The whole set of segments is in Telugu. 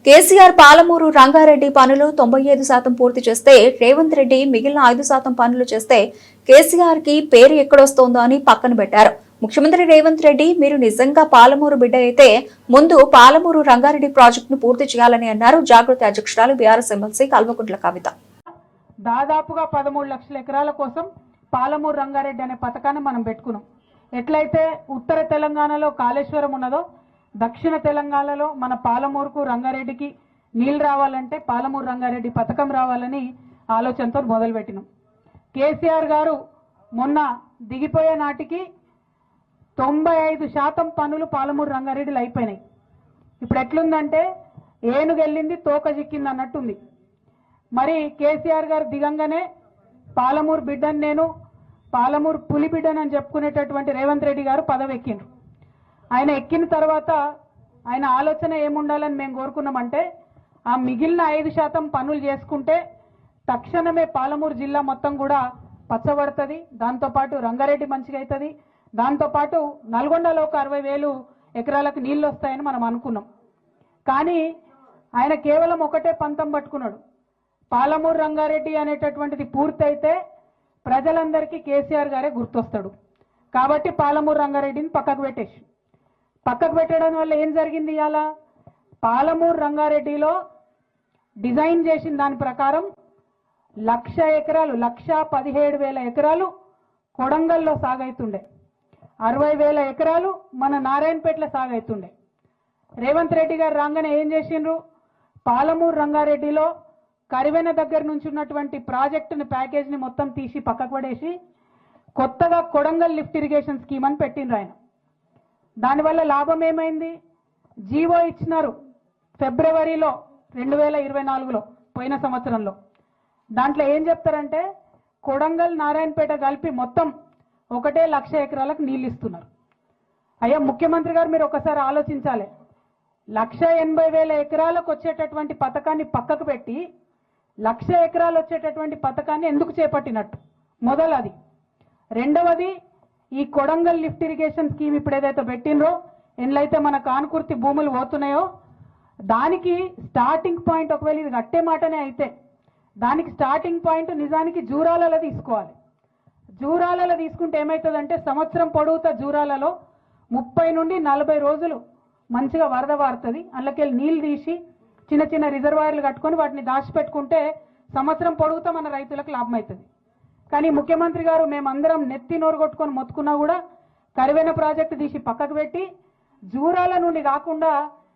కేసీఆర్ పాలమూరు రంగారెడ్డి పనులు 95% పూర్తి చేస్తే రేవంత్ రెడ్డి మిగిలిన 5% పనులు చేస్తే కేసీఆర్ కి పేరు ఎక్కడొస్తోందో అని పక్కన పెట్టారు. ముఖ్యమంత్రి రేవంత్ రెడ్డి మీరు నిజంగా పాలమూరు బిడ్డ అయితే ముందు పాలమూరు రంగారెడ్డి ప్రాజెక్టును పూర్తి చేయాలని అన్నారు. జాగృతి అధ్యక్షురాలు బీఆర్ఎస్ ఎమ్మెల్సీ కల్వకుంట్ల కవిత. దాదాపుగా 13 లక్షల ఎకరాల కోసం పాలమూరు రంగారెడ్డి అనే పథకాన్ని మనం పెట్టుకున్నాం. ఎట్లయితే ఉత్తర తెలంగాణలో కాళేశ్వరం ఉన్నదో దక్షిణ తెలంగాణలో మన పాలమూరుకు రంగారెడ్డికి నీళ్లు రావాలంటే పాలమూరు రంగారెడ్డి పథకం రావాలని ఆలోచనతో మొదలుపెట్టినాం. కేసీఆర్ గారు మొన్న దిగిపోయే నాటికి 95% పనులు పాలమూరు రంగారెడ్డిలో అయిపోయినాయి. ఇప్పుడు ఎట్లుందంటే ఏనుగెళ్ళింది తోక చిక్కింది అన్నట్టుంది. మరి కేసీఆర్ గారు దిగంగానే పాలమూరు బిడ్డను నేను పాలమూరు పులి బిడ్డనని చెప్పుకునేటటువంటి రేవంత్ రెడ్డి గారు పదవి ఎక్కిండ్రు. ఆయన ఎక్కిన తర్వాత ఆయన ఆలోచన ఏముండాలని మేము కోరుకున్నామంటే ఆ మిగిలిన 5% పనులు చేసుకుంటే తక్షణమే పాలమూరు జిల్లా మొత్తం కూడా పచ్చబడుతుంది, దాంతోపాటు రంగారెడ్డి మంచిగా అవుతుంది, దాంతోపాటు నల్గొండలో ఒక 60,000 ఎకరాలకు నీళ్ళు వస్తాయని మనం అనుకున్నాం. కానీ ఆయన కేవలం ఒకటే పంతం పట్టుకున్నాడు. పాలమూరు రంగారెడ్డి అనేటటువంటిది పూర్తయితే ప్రజలందరికీ కేసీఆర్ గారే గుర్తొస్తాడు కాబట్టి పాలమూరు రంగారెడ్డిని పక్కకు పెట్టడం వల్ల ఏం జరిగింది? ఇవాళ పాలమూరు రంగారెడ్డిలో డిజైన్ చేసిన దాని ప్రకారం 1,00,000 ఎకరాలు 1,17,000 ఎకరాలు కొడంగల్లో సాగైతుండే, 60,000 ఎకరాలు మన నారాయణపేటలో సాగైతుండే. రేవంత్ రెడ్డి గారు రాగానే ఏం చేసిండ్రు? పాలమూరు రంగారెడ్డిలో కరివెన దగ్గర నుంచి ఉన్నటువంటి ప్రాజెక్టుని ప్యాకేజ్ని మొత్తం తీసి పక్కకు పడేసి కొత్తగా కొడంగల్ లిఫ్ట్ ఇరిగేషన్ స్కీమ్ అని పెట్టిండ్రు ఆయన. దానివల్ల లాభం ఏమైంది? జీవో ఇచ్చినారు ఫిబ్రవరిలో 2024లో పోయిన సంవత్సరంలో. దాంట్లో ఏం చెప్తారంటే కొడంగల్ నారాయణపేట కలిపి మొత్తం 1,00,000 ఎకరాలకు నీళ్ళు ఇస్తున్నారు. అయ్యా ముఖ్యమంత్రి గారు మీరు ఒకసారి ఆలోచించాలి. 1,80,000 ఎకరాలకు వచ్చేటటువంటి పథకాన్ని పక్కకు పెట్టి 1,00,000 ఎకరాలు వచ్చేటటువంటి పథకాన్ని ఎందుకు చేపట్టినట్టు? మొదలది. రెండవది, ఈ కొడంగల్ లిఫ్ట్ ఇరిగేషన్ స్కీమ్ ఇప్పుడు ఏదైతే పెట్టినరో ఎన్లయితే మన కానుకుర్తి భూములు పోతున్నాయో దానికి స్టార్టింగ్ పాయింట్, ఒకవేళ ఇది కట్టే మాటనే అయితే దానికి స్టార్టింగ్ పాయింట్ నిజానికి జూరాలలో తీసుకోవాలి. జూరాలలో తీసుకుంటే ఏమవుతుందంటే సంవత్సరం పొడవుతా జూరాలలో 30 నుండి 40 రోజులు మంచిగా వరద వారుతుంది. అందులోకెళ్ళి నీళ్ళు తీసి చిన్న చిన్న రిజర్వాయర్లు కట్టుకొని వాటిని దాచిపెట్టుకుంటే సంవత్సరం పొడుగుతా మన రైతులకు లాభం అవుతుంది. కానీ ముఖ్యమంత్రి గారు మేమందరం నెత్తి నోరు కొట్టుకొని మొత్తుకున్నా కూడా కరివెన ప్రాజెక్టు తీసి పక్కకు పెట్టి జూరాల నుండి కాకుండా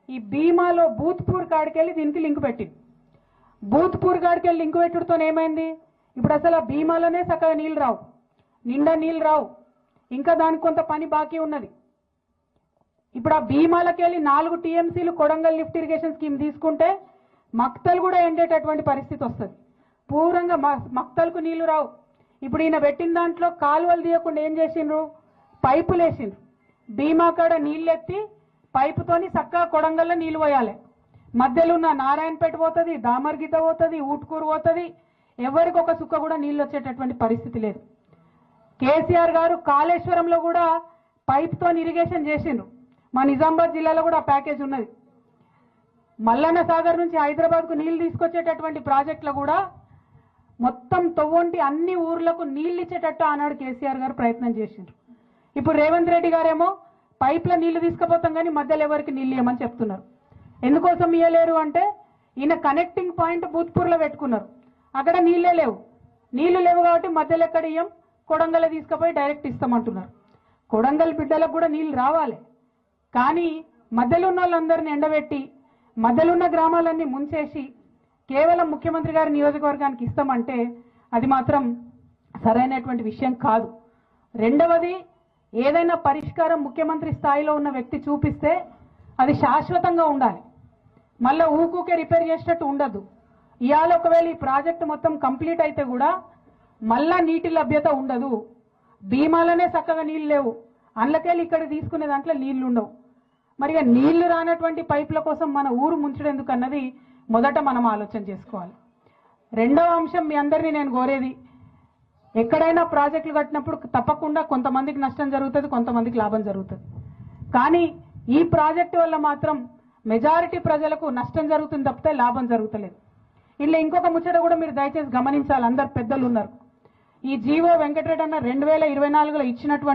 ఈ భీమాలో బూత్పూర్ కాడికెళ్ళి దీనికి లింక్ పెట్టింది. బూత్పూర్ కాడికెళ్ళి లింక్ పెట్టుడుతో ఏమైంది? ఇప్పుడు అసలు ఆ భీమాలోనే చక్కగా నీళ్ళు రావు, నిండా నీళ్ళు రావు, ఇంకా దానికి కొంత పని బాకీ ఉన్నది. ఇప్పుడు ఆ భీమాలకెళ్ళి 4 TMCలు కొడంగల్ లిఫ్ట్ ఇరిగేషన్ స్కీమ్ తీసుకుంటే మక్తలు కూడా ఎండేటటువంటి పరిస్థితి వస్తుంది. పూర్వంగా మక్తలకు నీళ్లు రావు. ఇప్పుడు ఈయన పెట్టిన దాంట్లో కాలువలు తీయకుండా ఏం చేసిండ్రు? పైపులు వేసిండ్రు. భీమా కాడ నీళ్ళెత్తి పైపుతోని చక్కగా కొడంగల్లో నీళ్ళు పోయాలి. మధ్యలో ఉన్న నారాయణపేట పోతుంది, దామర్గిత పోతుంది, ఊట్కూరు పోతుంది, ఎవరికి ఒక సుక్క కూడా నీళ్ళు వచ్చేటటువంటి పరిస్థితి లేదు. కేసీఆర్ గారు కాళేశ్వరంలో కూడా పైపుతో ఇరిగేషన్ చేసిండ్రు. మా నిజామాబాద్ జిల్లాలో కూడా ఆ ప్యాకేజ్ ఉన్నది. మల్లన్న సాగర్ నుంచి హైదరాబాద్కు నీళ్లు తీసుకొచ్చేటటువంటి ప్రాజెక్టులో కూడా మొత్తం తొవ్వంటి అన్ని ఊర్లకు నీళ్ళు ఇచ్చేటట్టు ఆనాడు కేసీఆర్ గారు ప్రయత్నం చేసిండ్రు. ఇప్పుడు రేవంత్ రెడ్డి గారేమో పైప్లో నీళ్లు తీసుకుపోతాం కానీ మధ్యలో ఎవరికి నీళ్ళు ఇవ్వమని చెప్తున్నారు. ఎందుకోసం ఇవ్వలేరు అంటే ఈయన కనెక్టింగ్ పాయింట్ బూత్పూర్లో పెట్టుకున్నారు, అక్కడ నీళ్ళే లేవు. నీళ్లు లేవు కాబట్టి మధ్యలో ఎక్కడ ఇయ్యం, కొడంగల్ తీసుకుపోయి డైరెక్ట్ ఇస్తామంటున్నారు. కొడంగల్ బిడ్డలకు కూడా నీళ్ళు రావాలి, కానీ మధ్యలో ఉన్న వాళ్ళందరినీ ఎండబెట్టి మధ్యలో ఉన్న గ్రామాలన్నీ ముంచేసి కేవలం ముఖ్యమంత్రి గారి నియోజకవర్గానికి ఇస్తామంటే అది మాత్రం సరైనటువంటి విషయం కాదు. రెండవది, ఏదైనా పరిష్కారం ముఖ్యమంత్రి స్థాయిలో ఉన్న వ్యక్తి చూపిస్తే అది శాశ్వతంగా ఉండాలి, మళ్ళీ ఊకూకే రిపేర్ చేసేటట్టు ఉండదు. ఇవాళ ఒకవేళ ఈ ప్రాజెక్టు మొత్తం కంప్లీట్ అయితే కూడా మళ్ళా నీటి లభ్యత ఉండదు. భీమాలనే చక్కగా నీళ్ళు లేవు, అందులోకెళ్ళి ఇక్కడ తీసుకునే దాంట్లో నీళ్లు ఉండవు. మరి నీళ్లు రానటువంటి పైపుల కోసం మన ఊరు ముంచడం ఎందుకు అన్నది మొదట మనం ఆలోచన చేసుకోవాలి. రెండవ అంశం, మీ అందరినీ నేను కోరేది, ఎక్కడైనా ప్రాజెక్టులు కట్టినప్పుడు తప్పకుండా కొంతమందికి నష్టం జరుగుతుంది, కొంతమందికి లాభం జరుగుతుంది. కానీ ఈ ప్రాజెక్టు వల్ల మాత్రం మెజారిటీ ప్రజలకు నష్టం జరుగుతుంది తప్పితే లాభం జరుగుతలేదు. ఇలా ఇంకొక ముచ్చట కూడా మీరు దయచేసి గమనించాలి, అందరు పెద్దలు ఉన్నారు. ఈ జీవో వెంకటరెడ్డి అన్న 2024లో ఇచ్చినటువంటి